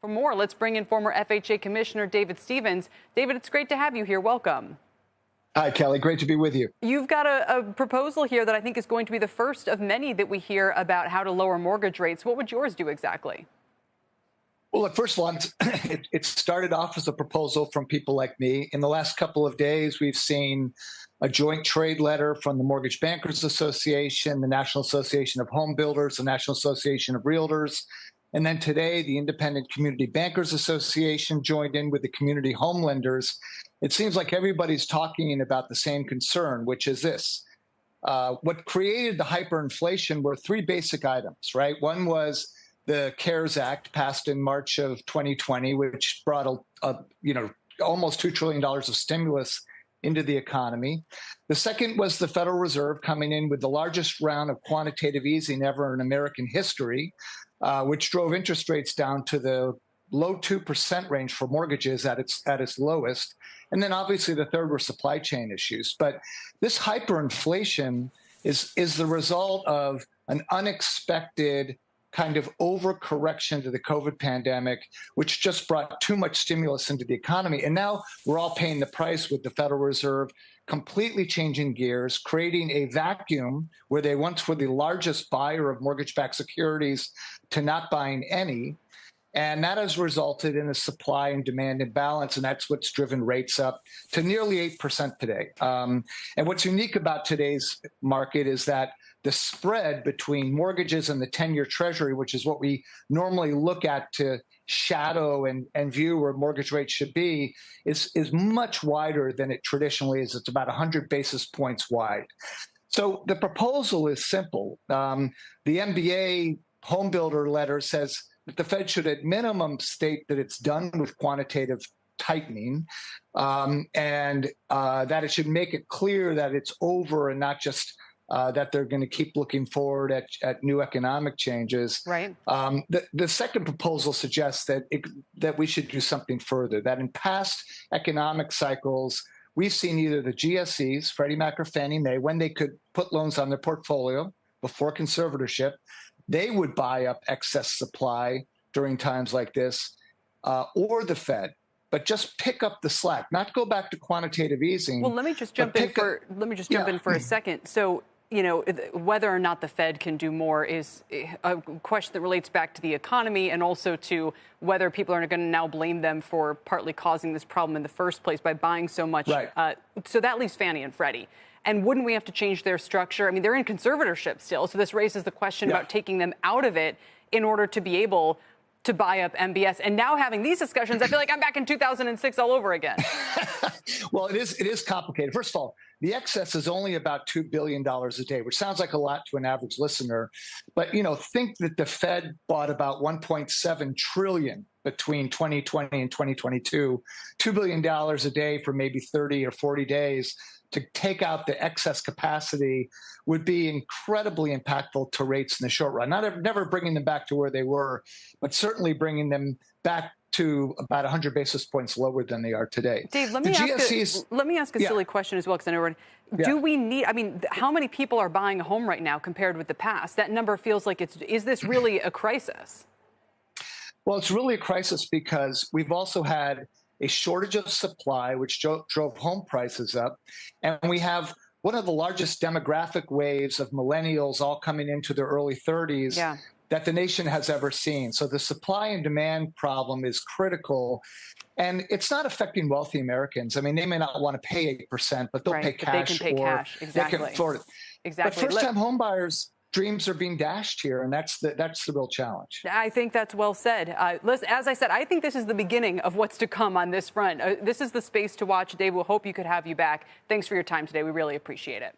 For more, let's bring in former FHA Commissioner David Stevens. David, it's great to have you here. Welcome. Hi, Kelly. Great to be with you. You've got a proposal here that I think is going to be the first of many that we hear about how to lower mortgage rates. What would yours do exactly? Well, look, first of all, it started off as a proposal from people like me. In the last couple of days, we've seen a joint trade letter from the Mortgage Bankers Association, the National Association of Home Builders, the National Association of Realtors. And then today, the Independent Community Bankers Association joined in with the community home lenders. It seems like everybody's talking about the same concern, which is this. What created the hyperinflation were three basic items, right? One was the CARES Act passed in March of 2020, which brought almost $2 trillion of stimulus into the economy. The second was the Federal Reserve coming in with the largest round of quantitative easing ever in American history, which drove interest rates down to the low 2% range for mortgages at its lowest. And then obviously the third were supply chain issues. But this hyperinflation is the result of an unexpected kind of overcorrection to the COVID pandemic, which just brought too much stimulus into the economy. And now we're all paying the price with the Federal Reserve completely changing gears, creating a vacuum where they once were the largest buyer of mortgage-backed securities to not buying any. And that has resulted in a supply and demand imbalance, and that's what's driven rates up to nearly 8% today. And what's unique about today's market is that the spread between mortgages and the 10-year Treasury, which is what we normally look at to shadow and view where mortgage rates should be, is much wider than it traditionally is. It's about 100 basis points wide. So the proposal is simple. The MBA home builder letter says that the Fed should at minimum state that it's done with quantitative tightening, and that it should make it clear that it's over and not just that they're going to keep looking forward at new economic changes. Right. The second proposal suggests that we should do something further, that in past economic cycles, we've seen either the GSEs, Freddie Mac or Fannie Mae, when they could put loans on their portfolio before conservatorship, they would buy up excess supply during times like this, or the Fed. But just pick up the slack, not go back to quantitative easing. Well, let me just jump in for a second. So, whether or not the Fed can do more is a question that relates back to the economy and also to whether people are going to now blame them for partly causing this problem in the first place by buying so much. Right. So that leaves Fannie and Freddie. And wouldn't we have to change their structure? I mean, they're in conservatorship still. So this raises the question about taking them out of it in order to be able to buy up MBS. And now having these discussions, I feel like I'm back in 2006 all over again. Well, it is complicated. First of all, the excess is only about $2 billion a day, which sounds like a lot to an average listener. But, think that the Fed bought about $1.7 trillion between 2020 and 2022, $2 billion a day for maybe 30 or 40 days. To take out the excess capacity would be incredibly impactful to rates in the short run. Never bringing them back to where they were, but certainly bringing them back to about 100 basis points lower than they are today. Dave, let me ask a silly question as well, because I know do we need, how many people are buying a home right now compared with the past? That number feels like is this really a crisis? Well, it's really a crisis because we've also had a shortage of supply, which drove home prices up. And we have one of the largest demographic waves of millennials all coming into their early 30s that the nation has ever seen. So the supply and demand problem is critical. And it's not affecting wealthy Americans. I mean, they may not want to pay 8%, but they'll pay cash. They can pay cash. Exactly. They can afford it. Exactly. But first-time home buyers' dreams are being dashed here, and that's the real challenge. I think that's well said. Listen, as I said, I think this is the beginning of what's to come on this front. This is the space to watch. Dave, we'll hope you could have you back. Thanks for your time today. We really appreciate it.